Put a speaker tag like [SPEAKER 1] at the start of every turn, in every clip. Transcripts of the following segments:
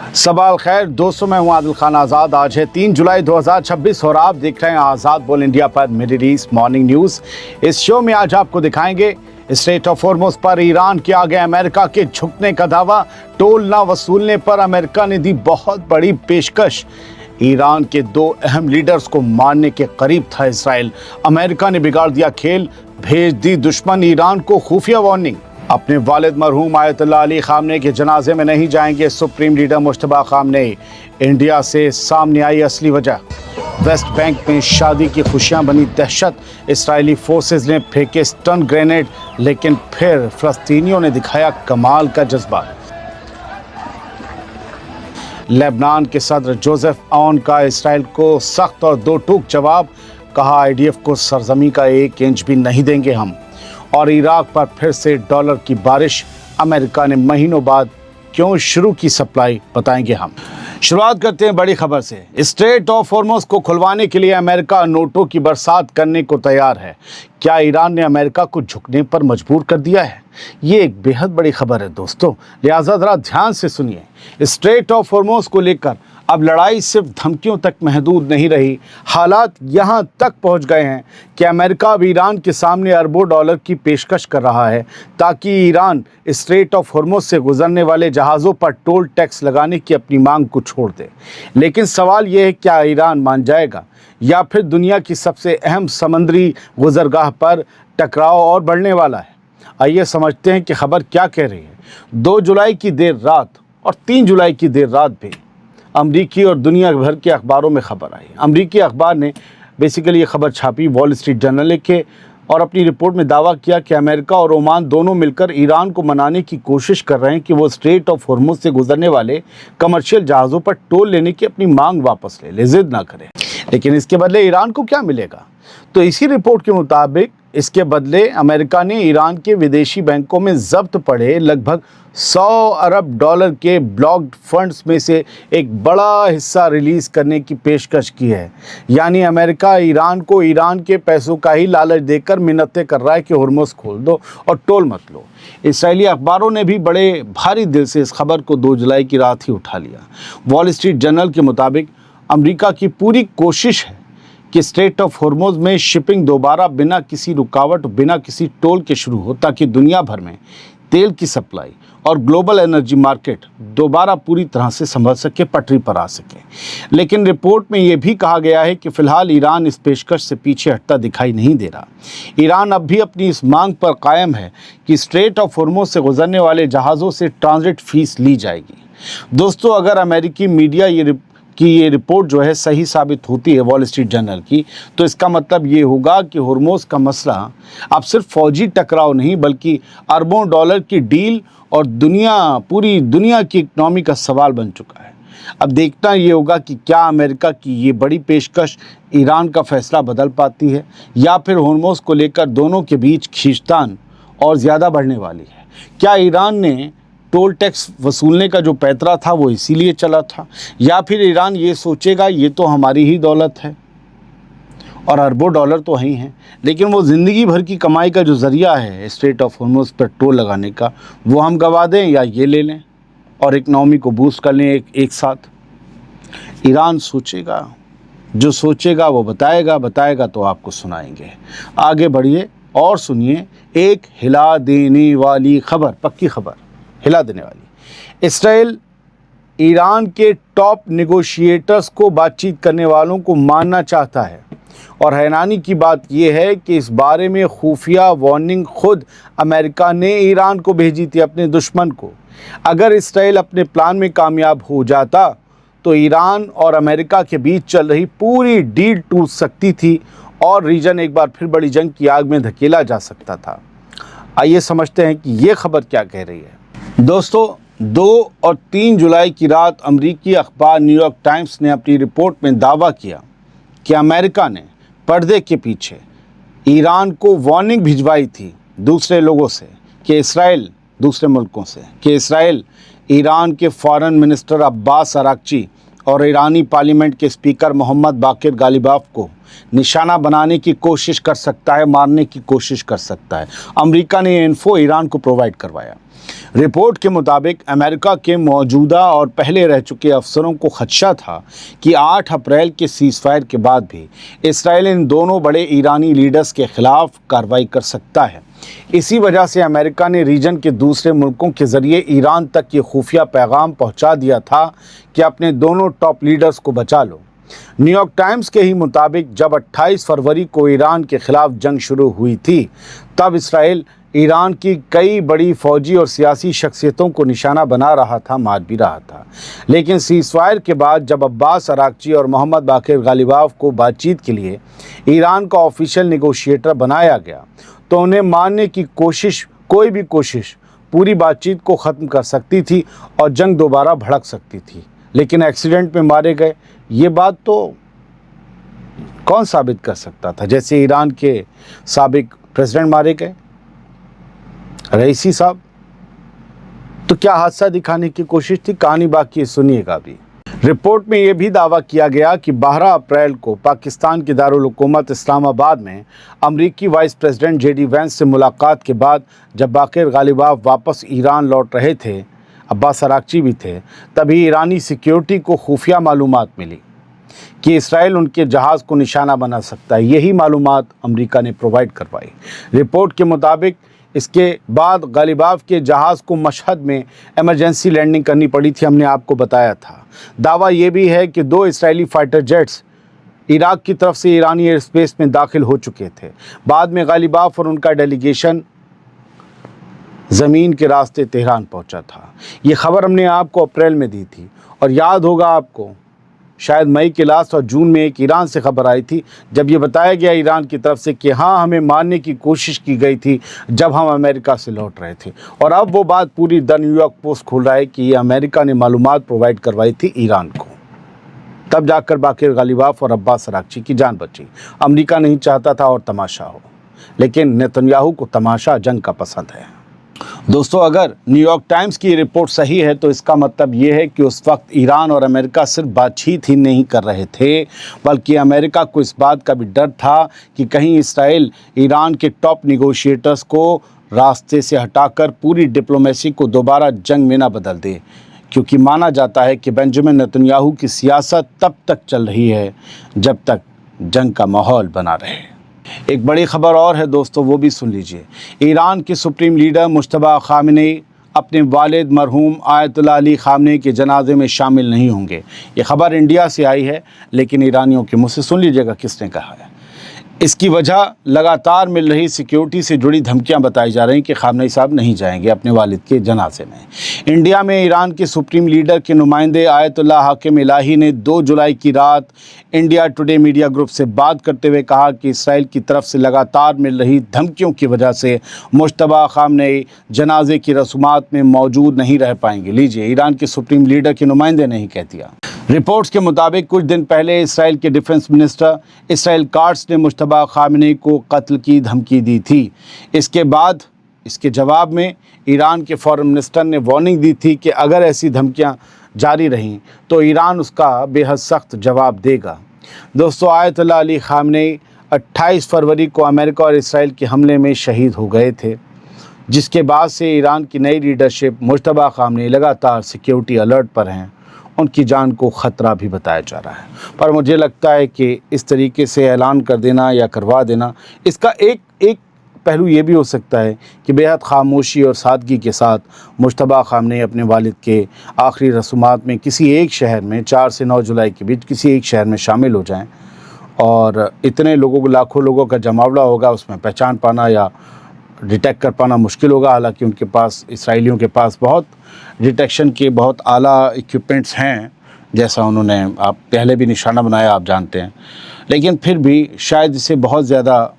[SPEAKER 1] सबाल खैर दोस्तों, मैं हूं आदिल खान आज़ाद। आज है 3 जुलाई 2026 और आप देख रहे हैं आज़ाद बोल इंडिया पर मिडिल ईस्ट मॉर्निंग न्यूज़। इस शो में आज आपको दिखाएंगे स्ट्रेट ऑफ हॉर्मुज़ पर ईरान के आगे अमेरिका के झुकने का दावा, टोल ना वसूलने पर अमेरिका ने दी बहुत बड़ी पेशकश, ईरान के 2 अहम लीडर्स को मारने के करीब था इसराइल, अमेरिका ने बिगाड़ दिया खेल, भेज दी दुश्मन ईरान को खुफिया वार्निंग, अपने वालिद मरहूम आयतुल्लाह अली खामने के जनाजे में नहीं जाएंगे सुप्रीम लीडर मुश्तबा खामने, इंडिया से सामने आई असली वजह, वेस्ट बैंक में शादी की खुशियां बनी दहशत, इसराइली फोर्सेस ने फेंके स्टन ग्रेनेड, लेकिन फिर फ़लस्तीनियों ने दिखाया कमाल का जज्बा। लेबनान के सदर जोसेफ औन का इसराइल को सख्त और दो टूक जवाब, कहा आईडीएफ को सरजमी का 1 इंच भी नहीं देंगे हम। और इराक पर फिर से डॉलर की बारिश, अमेरिका ने महीनों बाद क्यों शुरू की सप्लाई, बताएंगे हम। शुरुआत करते हैं बड़ी खबर से। स्ट्रेट ऑफ हॉर्मुज़ को खुलवाने के लिए अमेरिका नोटों की बरसात करने को तैयार है। क्या ईरान ने अमेरिका को झुकने पर मजबूर कर दिया है? ये एक बेहद बड़ी खबर है दोस्तों, लिहाजा ज़रा ध्यान से सुनिए। स्ट्रेट ऑफ हॉर्मुज़ को लेकर अब लड़ाई सिर्फ धमकियों तक महदूद नहीं रही, हालात यहाँ तक पहुँच गए हैं कि अमेरिका अब ईरान के सामने अरबों डॉलर की पेशकश कर रहा है ताकि ईरान स्ट्रेट ऑफ हॉर्मुज़ से गुजरने वाले जहाज़ों पर टोल टैक्स लगाने की अपनी मांग को छोड़ दे। लेकिन सवाल ये है, क्या ईरान मान जाएगा या फिर दुनिया की सबसे अहम समुद्री गुजरगाह पर टकराव और बढ़ने वाला है? आइए समझते हैं कि खबर क्या कह रही है। 2 जुलाई की देर रात और 3 जुलाई की देर रात भी अमरीकी और दुनिया भर के अखबारों में खबर आई। अमरीकी अखबार ने बेसिकली ये खबर छापी, वॉल स्ट्रीट जर्नल लिखे और अपनी रिपोर्ट में दावा किया कि अमेरिका और ओमान दोनों मिलकर ईरान को मनाने की कोशिश कर रहे हैं कि वो स्ट्रेट ऑफ हॉर्मुज़ से गुजरने वाले कमर्शियल जहाज़ों पर टोल लेने की अपनी मांग वापस ले जिद ना करें। लेकिन इसके बदले ईरान को क्या मिलेगा? तो इसी रिपोर्ट के मुताबिक इसके बदले अमेरिका ने ईरान के विदेशी बैंकों में जब्त पड़े लगभग 100 अरब डॉलर के ब्लॉक्ड फंड्स में से एक बड़ा हिस्सा रिलीज़ करने की पेशकश की है। यानी अमेरिका ईरान को ईरान के पैसों का ही लालच देकर मिन्नतें कर रहा है कि हॉर्मुज़ खोल दो और टोल मत लो। इसराइली अखबारों ने भी बड़े भारी दिल से इस खबर को 2 जुलाई की रात ही उठा लिया। वॉल स्ट्रीट जर्नल के मुताबिक अमेरिका की पूरी कोशिश है कि स्ट्रेट ऑफ हॉर्मुज़ में शिपिंग दोबारा बिना किसी रुकावट, बिना किसी टोल के शुरू हो ताकि दुनिया भर में तेल की सप्लाई और ग्लोबल एनर्जी मार्केट दोबारा पूरी तरह से संभल सके, पटरी पर आ सके। लेकिन रिपोर्ट में ये भी कहा गया है कि फ़िलहाल ईरान इस पेशकश से पीछे हटता दिखाई नहीं दे रहा। ईरान अब भी अपनी इस मांग पर कायम है कि स्ट्रेट ऑफ हॉर्मुज़ से गुजरने वाले जहाज़ों से ट्रांजिट फ़ीस ली जाएगी। दोस्तों, अगर अमेरिकी मीडिया ये रिपोर्ट जो है सही साबित होती है वॉल स्ट्रीट जर्नल की, तो इसका मतलब ये होगा कि हॉर्मुज़ का मसला अब सिर्फ फौजी टकराव नहीं बल्कि अरबों डॉलर की डील और पूरी दुनिया की इकनॉमी का सवाल बन चुका है। अब देखना ये होगा कि क्या अमेरिका की ये बड़ी पेशकश ईरान का फैसला बदल पाती है या फिर हॉर्मुज़ को लेकर दोनों के बीच खींचतान और ज़्यादा बढ़ने वाली है। क्या ईरान ने टोल टैक्स वसूलने का जो पैतरा था वो इसीलिए चला था, या फिर ईरान ये सोचेगा ये तो हमारी ही दौलत है और अरबों डॉलर तो ही हैं, लेकिन वो ज़िंदगी भर की कमाई का जो ज़रिया है स्ट्रेट ऑफ हॉर्मुज़ पर टोल लगाने का, वो हम गवा दें या ये ले लें और इकनॉमी को बूस्ट कर लें एक साथ। ईरान सोचेगा, जो सोचेगा वो बताएगा तो आपको सुनाएंगे। आगे बढ़िए और सुनिए एक हिला देने वाली खबर, पक्की खबर, हिला देने वाली। इसराइल ईरान के टॉप नेगोशिएटर्स को, बातचीत करने वालों को मानना चाहता है और हैरानी की बात यह है कि इस बारे में खुफिया वार्निंग खुद अमेरिका ने ईरान को भेजी थी, अपने दुश्मन को। अगर इसराइल अपने प्लान में कामयाब हो जाता तो ईरान और अमेरिका के बीच चल रही पूरी डील टूट सकती थी और रीजन एक बार फिर बड़ी जंग की आग में धकेला जा सकता था। आइए समझते हैं कि ये खबर क्या कह रही है। दोस्तों, 2 और 3 जुलाई की रात अमरीकी अखबार न्यूयॉर्क टाइम्स ने अपनी रिपोर्ट में दावा किया कि अमेरिका ने पर्दे के पीछे ईरान को वार्निंग भिजवाई थी दूसरे लोगों से कि इसराइल, दूसरे मुल्कों से, कि इसराइल ईरान के फॉरेन मिनिस्टर अब्बास अराक्ची और ईरानी पार्लियामेंट के स्पीकर मोहम्मद बाकिर गालिबाफ को निशाना बनाने की कोशिश कर सकता है, मारने की कोशिश कर सकता है। अमेरिका ने ये इन्फो ईरान को प्रोवाइड करवाया। रिपोर्ट के मुताबिक अमेरिका के मौजूदा और पहले रह चुके अफसरों को खदशा था कि 8 अप्रैल के सीज़फायर के बाद भी इसराइल इन दोनों बड़े ईरानी लीडर्स के खिलाफ कार्रवाई कर सकता है। इसी वजह से अमेरिका ने रीजन के दूसरे मुल्कों के ज़रिए ईरान तक ये खुफिया पैगाम पहुंचा दिया था कि अपने दोनों टॉप लीडर्स को बचा लो। न्यूयॉर्क टाइम्स के ही मुताबिक जब 28 फरवरी को ईरान के खिलाफ जंग शुरू हुई थी, तब इसराइल ईरान की कई बड़ी फौजी और सियासी शख्सियतों को निशाना बना रहा था, मार भी रहा था। लेकिन सीज़फायर के बाद जब अब्बास अराक्ची और मोहम्मद बाकिर गालिबाफ को बातचीत के लिए ईरान का ऑफिशियल नेगोशिएटर बनाया गया, तो उन्हें मारने की कोशिश, कोई भी कोशिश पूरी बातचीत को ख़त्म कर सकती थी और जंग दोबारा भड़क सकती थी। लेकिन एक्सीडेंट में मारे गए, ये बात तो कौन साबित कर सकता था? जैसे ईरान के साबिक प्रेसिडेंट मारे गए, रईसी साहब, तो क्या हादसा दिखाने की कोशिश थी? कहानी बाकी है, सुनिएगा भी। रिपोर्ट में यह भी दावा किया गया कि 12 अप्रैल को पाकिस्तान के दारुल हुकूमत इस्लामाबाद में अमरीकी वाइस प्रेसिडेंट जेडी वेंस से मुलाकात के बाद जब बाकिर गालिबाफ वापस ईरान लौट रहे थे, अब्बास अराक्ची भी थे, तभी ईरानी सिक्योरिटी को खुफिया मालूमात मिली कि इसराइल उनके जहाज़ को निशाना बना सकता है। यही मालूमात अमेरिका ने प्रोवाइड करवाई। रिपोर्ट के मुताबिक इसके बाद गालिबाफ के जहाज़ को मशहद में इमरजेंसी लैंडिंग करनी पड़ी थी, हमने आपको बताया था। दावा ये भी है कि 2 इजरायली फाइटर जेट्स इराक की तरफ से ईरानी एयर स्पेस में दाखिल हो चुके थे। बाद में गालिबाफ और उनका डेलीगेशन ज़मीन के रास्ते तेहरान पहुंचा था। ये खबर हमने आपको अप्रैल में दी थी, और याद होगा आपको, शायद मई के लास्ट और जून में एक ईरान से खबर आई थी, जब ये बताया गया ईरान की तरफ से कि हाँ, हमें मारने की कोशिश की गई थी जब हम अमेरिका से लौट रहे थे। और अब वो बात पूरी द न्यूयॉर्क पोस्ट खोल रहा है कि ये अमेरिका ने मालूमात प्रोवाइड करवाई थी ईरान को। तब जाकर बाकिर गालिबाफ और अब्बास अराक्ची की जान बची। अमेरिका नहीं चाहता था और तमाशा हो, लेकिन नेतन्याहू को तमाशा जंग का पसंद है। दोस्तों, अगर न्यूयॉर्क टाइम्स की रिपोर्ट सही है तो इसका मतलब ये है कि उस वक्त ईरान और अमेरिका सिर्फ बातचीत ही नहीं कर रहे थे, बल्कि अमेरिका को इस बात का भी डर था कि कहीं इसराइल ईरान के टॉप नेगोशिएटर्स को रास्ते से हटाकर पूरी डिप्लोमेसी को दोबारा जंग में ना बदल दे, क्योंकि माना जाता है कि बेंजामिन नेतन्याहू की सियासत तब तक चल रही है जब तक जंग का माहौल बना रहे। एक बड़ी खबर और है दोस्तों, वो भी सुन लीजिए। ईरान के सुप्रीम लीडर मुश्तबा खामेनी अपने वालिद मरहूम आयतुल्लाह अली खामेनी के जनाजे में शामिल नहीं होंगे। ये खबर इंडिया से आई है, लेकिन ईरानियों के मुँह से सुन लीजिएगा किसने कहा है। इसकी वजह लगातार मिल रही सिक्योरिटी से जुड़ी धमकियां बताई जा रही कि खामेनी साहब नहीं जाएंगे अपने वालिद के जनाजे में। इंडिया में ईरान के सुप्रीम लीडर के नुमाइंदे आयतुल्लाह हाकिम इलाही ने 2 जुलाई की रात इंडिया टुडे मीडिया ग्रुप से बात करते हुए कहा कि इसराइल की तरफ से लगातार मिल रही धमकियों की वजह से मुश्तबा खामेनी जनाजे की रस्मात में मौजूद नहीं रह पाएंगे। लीजिए, ईरान के सुप्रीम लीडर के नुमाइंदे ने ही कह दिया। रिपोर्ट्स के मुताबिक कुछ दिन पहले इसराइल के डिफेंस मिनिस्टर इसराइल काट्स ने मुश्तबा खामेनी को कत्ल की धमकी दी थी। इसके जवाब में ईरान के फॉरेन मिनिस्टर ने वार्निंग दी थी कि अगर ऐसी धमकियां जारी रहीं तो ईरान उसका बेहद सख्त जवाब देगा। दोस्तों, आयतुल्लाह अली खामेनी 28 फरवरी को अमेरिका और इसराइल के हमले में शहीद हो गए थे, जिसके बाद से ईरान की नई लीडरशिप मुश्तबा खामेनी लगातार सिक्योरिटी अलर्ट पर हैं। उनकी जान को ख़तरा भी बताया जा रहा है। पर मुझे लगता है कि इस तरीके से ऐलान कर देना या करवा देना, इसका एक पहलू ये भी हो सकता है कि बेहद खामोशी और सादगी के साथ मुश्तबा खामेनी अपने वालिद के आखिरी रस्मात में किसी एक शहर में 4 से 9 जुलाई के बीच किसी एक शहर में शामिल हो जाएं, और इतने लोगों को, लाखों लोगों का जमावड़ा होगा, उसमें पहचान पाना या डिटेक्ट कर पाना मुश्किल होगा। हालांकि उनके पास, इसराइलियों के पास बहुत डिटेक्शन के बहुत आला इक्विपमेंट्स हैं, जैसा उन्होंने आप पहले भी निशाना बनाया, आप जानते हैं। लेकिन फिर भी शायद इसे बहुत ज़्यादा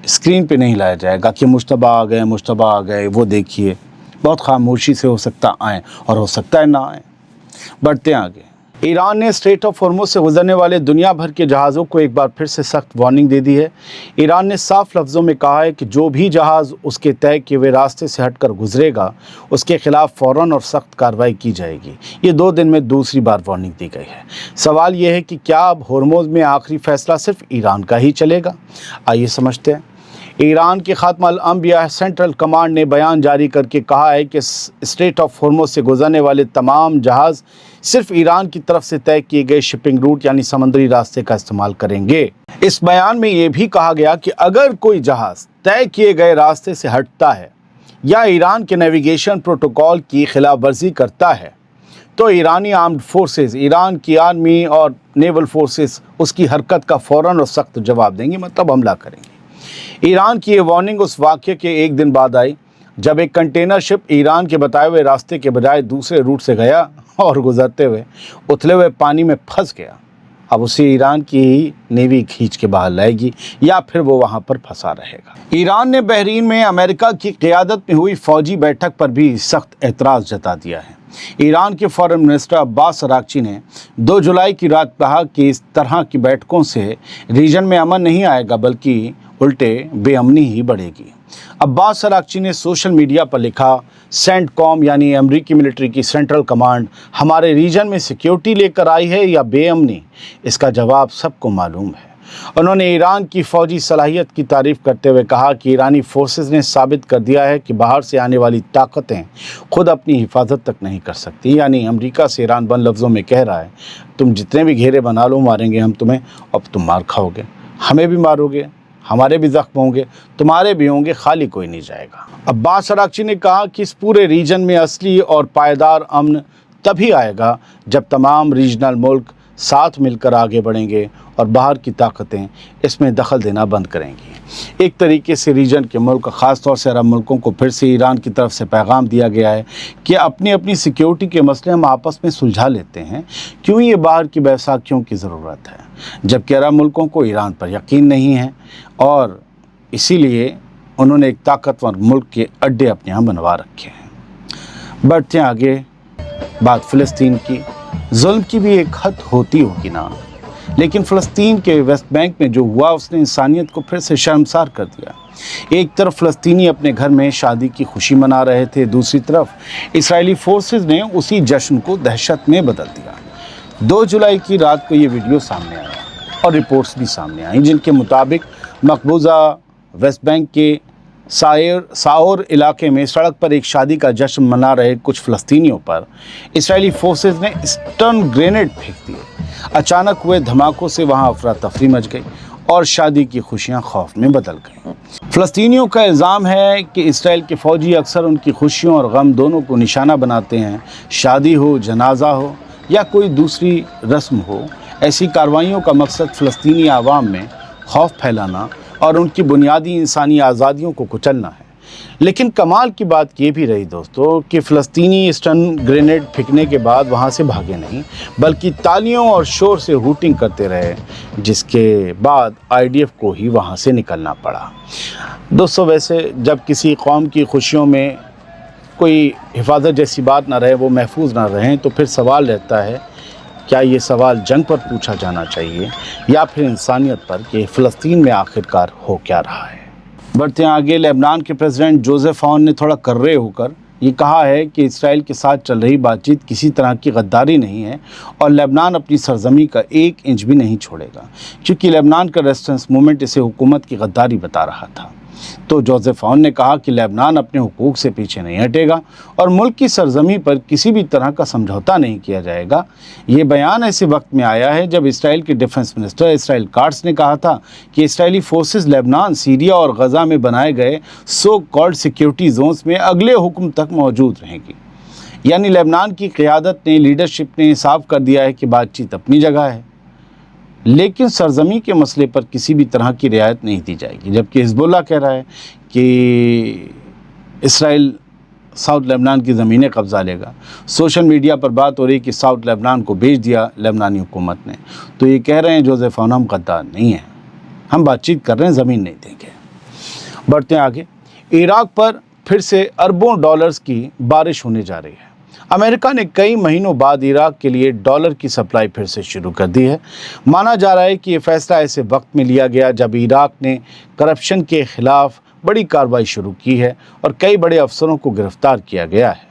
[SPEAKER 1] स्क्रीन पे नहीं लाया जाएगा कि मुश्तबा आ गए, वो देखिए। बहुत खामोशी से हो सकता आएँ और हो सकता है ना आएँ। बढ़ते हैं आगे। ईरान ने स्ट्रेट ऑफ हॉर्मुज़ से गुजरने वाले दुनिया भर के जहाज़ों को एक बार फिर से सख्त वार्निंग दे दी है। ईरान ने साफ लफ्ज़ों में कहा है कि जो भी जहाज़ उसके तय किए हुए रास्ते से हटकर गुजरेगा, उसके खिलाफ फ़ौरन और सख्त कार्रवाई की जाएगी। ये 2 दिन में दूसरी बार वार्निंग दी गई है। सवाल ये है कि क्या अब हॉर्मुज़ में आखिरी फ़ैसला सिर्फ ईरान का ही चलेगा? आइए समझते हैं। ईरान के खात्मा अल-अंबिया सेंट्रल कमांड ने बयान जारी करके कहा है कि स्ट्रेट ऑफ हॉर्मुज़ से गुजरने वाले तमाम जहाज़ सिर्फ ईरान की तरफ से तय किए गए शिपिंग रूट यानी समुद्री रास्ते का इस्तेमाल करेंगे। इस बयान में ये भी कहा गया कि अगर कोई जहाज़ तय किए गए रास्ते से हटता है या ईरान के नेविगेशन प्रोटोकॉल की खिलाफ वर्जी करता है तो ईरानी आर्म्ड फोर्सेस, ईरान की आर्मी और नेवल फोर्सेस उसकी हरकत का फ़ौरन और सख्त जवाब देंगी, मतलब हमला करेंगे। ईरान की ये वार्निंग उस वाक़ये के एक दिन बाद आई जब एक कंटेनर शिप ईरान के बताए हुए रास्ते के बजाय दूसरे रूट से गया और गुजरते हुए उथले हुए पानी में फंस गया। अब उसे ईरान की ही नेवी खींच के बाहर लाएगी या फिर वो वहाँ पर फंसा रहेगा। ईरान ने बहरीन में अमेरिका की क़यादत में हुई फ़ौजी बैठक पर भी सख्त एतराज़ जता दिया है। ईरान के फॉरेन मिनिस्टर अब्बास अराक्ची ने 2 जुलाई की रात कहा कि इस तरह की बैठकों से रीजन में अमन नहीं आएगा बल्कि उल्टे बेअमनी ही बढ़ेगी। अब्बास अराक्ची ने सोशल मीडिया पर लिखा, सेंटकॉम यानी अमेरिकी मिलिट्री की सेंट्रल कमांड हमारे रीजन में सिक्योरिटी लेकर आई है या बेअमनी, इसका जवाब सबको मालूम है। उन्होंने ईरान की फ़ौजी सलाहियत की तारीफ़ करते हुए कहा कि ईरानी फोर्सेस ने साबित कर दिया है कि बाहर से आने वाली ताकतें खुद अपनी हिफाजत तक नहीं कर सकती। यानी अमेरिका से ईरान बंद लफ्ज़ों में कह रहा है, तुम जितने भी घेरे बना लो मारेंगे हम तुम्हें, अब तुम मार खाओगे, हमें भी मारोगे, हमारे भी ज़ख्म होंगे, तुम्हारे भी होंगे, खाली कोई नहीं जाएगा। अब्बास अराक्ची ने कहा कि इस पूरे रीजन में असली और पायदार अमन तभी आएगा जब तमाम रीजनल मुल्क साथ मिलकर आगे बढ़ेंगे और बाहर की ताकतें इसमें दखल देना बंद करेंगी। एक तरीके से रीजन के मुल्क, ख़ास तौर से अरब मुल्कों को फिर से ईरान की तरफ से पैगाम दिया गया है कि अपनी अपनी सिक्योरिटी के मसले हम आपस में सुलझा लेते हैं, क्यों ये बाहर की बैसाखियों की ज़रूरत है, जबकि अरब मुल्कों को ईरान पर यकीन नहीं है और इसीलिए उन्होंने एक ताकतवर मुल्क के अड्डे अपने यहाँ बनवा रखे हैं। बढ़ते हैं आगे, बात फ़लस्तीन की। जुल्म की भी एक हद होती होगी ना, लेकिन फ़लस्तीन के वेस्ट बैंक में जो हुआ उसने इंसानियत को फिर से शर्मसार कर दिया। एक तरफ फ़लस्तीनी अपने घर में शादी की खुशी मना रहे थे, दूसरी तरफ इजरायली फोर्सेस ने उसी जश्न को दहशत में बदल दिया। 2 जुलाई की रात को ये वीडियो सामने आया और रिपोर्ट्स भी सामने आई जिनके मुताबिक मकबूजा वेस्ट बैंक के साओर इलाके में सड़क पर एक शादी का जश्न मना रहे कुछ फ़लस्तीनियों पर इजरायली फोर्सेस ने स्टन ग्रेनेड फेंक दिए। अचानक हुए धमाकों से वहां अफरा तफरी मच गई और शादी की खुशियां खौफ में बदल गईं। फ़लस्तीनियों का इल्ज़ाम है कि इसराइल के फ़ौजी अक्सर उनकी खुशियों और गम दोनों को निशाना बनाते हैं। शादी हो, जनाजा हो या कोई दूसरी रस्म हो, ऐसी कार्रवाइयों का मकसद फ़लस्तीनी आवाम में खौफ फैलाना और उनकी बुनियादी इंसानी आज़ादियों को कुचलना है। लेकिन कमाल की बात ये भी रही दोस्तों कि फ़लस्तीनी स्टन ग्रेनेड फेंकने के बाद वहाँ से भागे नहीं, बल्कि तालियों और शोर से हूटिंग करते रहे, जिसके बाद IDF को ही वहाँ से निकलना पड़ा। दोस्तों, वैसे जब किसी कौम की खुशियों में कोई हिफाजत जैसी बात ना रहे, वो महफूज ना रहें, तो फिर सवाल रहता है, क्या ये सवाल जंग पर पूछा जाना चाहिए या फिर इंसानियत पर कि फ़लस्तीन में आखिरकार हो क्या रहा है। बढ़ते हैं आगे, लेबनान के प्रेसिडेंट जोसेफ ऑन ने थोड़ा कर्रे होकर ये कहा है कि इसराइल के साथ चल रही बातचीत किसी तरह की गद्दारी नहीं है और लेबनान अपनी सरजमी का 1 इंच भी नहीं छोड़ेगा, क्योंकि लेबनान का रेजिस्टेंस मूवमेंट इसे हुकूमत की गद्दारी बता रहा था। तो जोसेफ ऑन ने कहा कि लेबनान अपने हुकूक से पीछे नहीं हटेगा और मुल्क की सरजमी पर किसी भी तरह का समझौता नहीं किया जाएगा। ये बयान ऐसे वक्त में आया है जब इसराइल के डिफेंस मिनिस्टर इसराइल काट्स ने कहा था कि इसराइली फोर्सेस लेबनान, सीरिया और गज़ा में बनाए गए सो कॉल्ड सिक्योरिटी जोन्स में अगले हुक्म तक मौजूद रहेंगी। यानी लेबनान की क़यादत ने, लीडरशिप ने साफ कर दिया है कि बातचीत अपनी जगह है, लेकिन सरजमी के मसले पर किसी भी तरह की रियायत नहीं दी जाएगी। जबकि हिजबुल्लाह कह रहा है कि इसराइल साउथ लेबनान की ज़मीनें कब्ज़ा लेगा। सोशल मीडिया पर बात हो रही कि साउथ लेबनान को बेच दिया लेबनानी हुकूमत ने। तो ये कह रहे हैं जोसेफ ऑन, हम गद्दार नहीं हैं, हम बातचीत कर रहे हैं, ज़मीन नहीं देंगे। बढ़ते हैं आगे, इराक़ पर फिर से अरबों डॉलर्स की बारिश होने जा रही है। अमेरिका ने कई महीनों बाद इराक़ के लिए डॉलर की सप्लाई फिर से शुरू कर दी है। माना जा रहा है कि ये फैसला ऐसे वक्त में लिया गया जब इराक़ ने करप्शन के ख़िलाफ़ बड़ी कार्रवाई शुरू की है और कई बड़े अफसरों को गिरफ्तार किया गया है।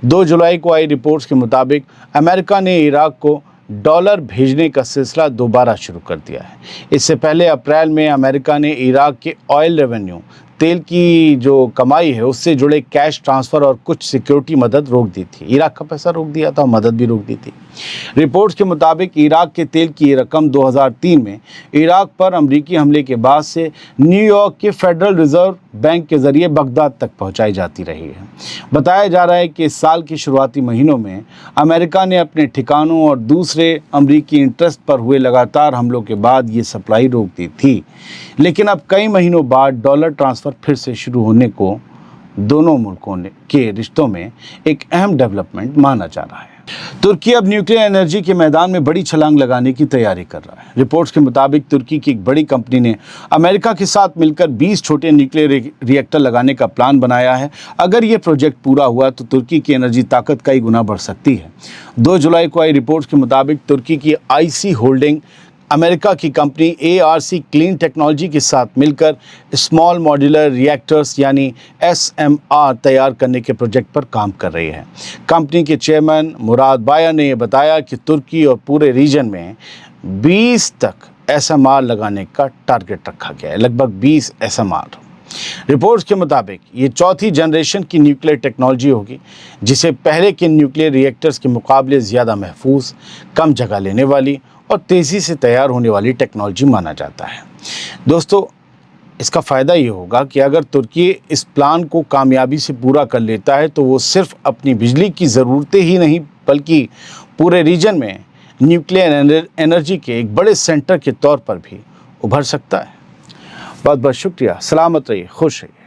[SPEAKER 1] 2 जुलाई को आई रिपोर्ट्स के मुताबिक अमेरिका ने इराक़ को डॉलर भेजने का सिलसिला दोबारा शुरू कर दिया है। इससे पहले अप्रैल में अमेरिका ने इराक के ऑयल रेवेन्यू, तेल की जो कमाई है उससे जुड़े कैश ट्रांसफ़र और कुछ सिक्योरिटी मदद रोक दी थी। इराक का पैसा रोक दिया था और मदद भी रोक दी थी। रिपोर्ट्स के मुताबिक इराक के तेल की ये रकम 2003 में इराक पर अमरीकी हमले के बाद से न्यूयॉर्क के फेडरल रिजर्व बैंक के ज़रिए बगदाद तक पहुंचाई जाती रही है। बताया जा रहा है कि इस साल के शुरुआती महीनों में अमेरिका ने अपने ठिकानों और दूसरे अमरीकी इंटरेस्ट पर हुए लगातार हमलों के बाद ये सप्लाई रोक दी थी, लेकिन अब कई महीनों बाद डॉलर ट्रांसफ़र फिर से शुरू होने को दोनों मुल्कों के रिश्तों में एक अहम डेवलपमेंट माना जा रहा है। तुर्की अब न्यूक्लियर एनर्जी के मैदान में बड़ी छलांग लगाने की तैयारी कर रहा है। रिपोर्ट्स के मुताबिक तुर्की की एक बड़ी कंपनी ने अमेरिका के साथ मिलकर 20 छोटे न्यूक्लियर रिएक्टर लगाने का प्लान बनाया है। अगर ये प्रोजेक्ट पूरा हुआ तो तुर्की की एनर्जी ताकत कई गुना बढ़ सकती है। 2 जुलाई को आई रिपोर्ट्स के मुताबिक तुर्की की IC होल्डिंग अमेरिका की कंपनी ARC क्लीन टेक्नोलॉजी के साथ मिलकर स्मॉल मॉड्यूलर रिएक्टर्स यानी SMR तैयार करने के प्रोजेक्ट पर काम कर रही है। कंपनी के चेयरमैन मुराद बाया ने बताया कि तुर्की और पूरे रीजन में 20 तक SMR लगाने का टारगेट रखा गया है, लगभग 20 SMR। रिपोर्ट्स के मुताबिक ये चौथी जनरेशन की न्यूक्लियर टेक्नोलॉजी होगी, जिसे पहले के न्यूक्लियर रिएक्टर्स के मुकाबले ज़्यादा महफूज, कम जगह लेने वाली और तेज़ी से तैयार होने वाली टेक्नोलॉजी माना जाता है। दोस्तों, इसका फ़ायदा ये होगा कि अगर तुर्की इस प्लान को कामयाबी से पूरा कर लेता है तो वो सिर्फ अपनी बिजली की ज़रूरतें ही नहीं बल्कि पूरे रीजन में न्यूक्लियर एनर्जी के एक बड़े सेंटर के तौर पर भी उभर सकता है। बहुत बहुत शुक्रिया। सलामत रहिए, खुश रहिए।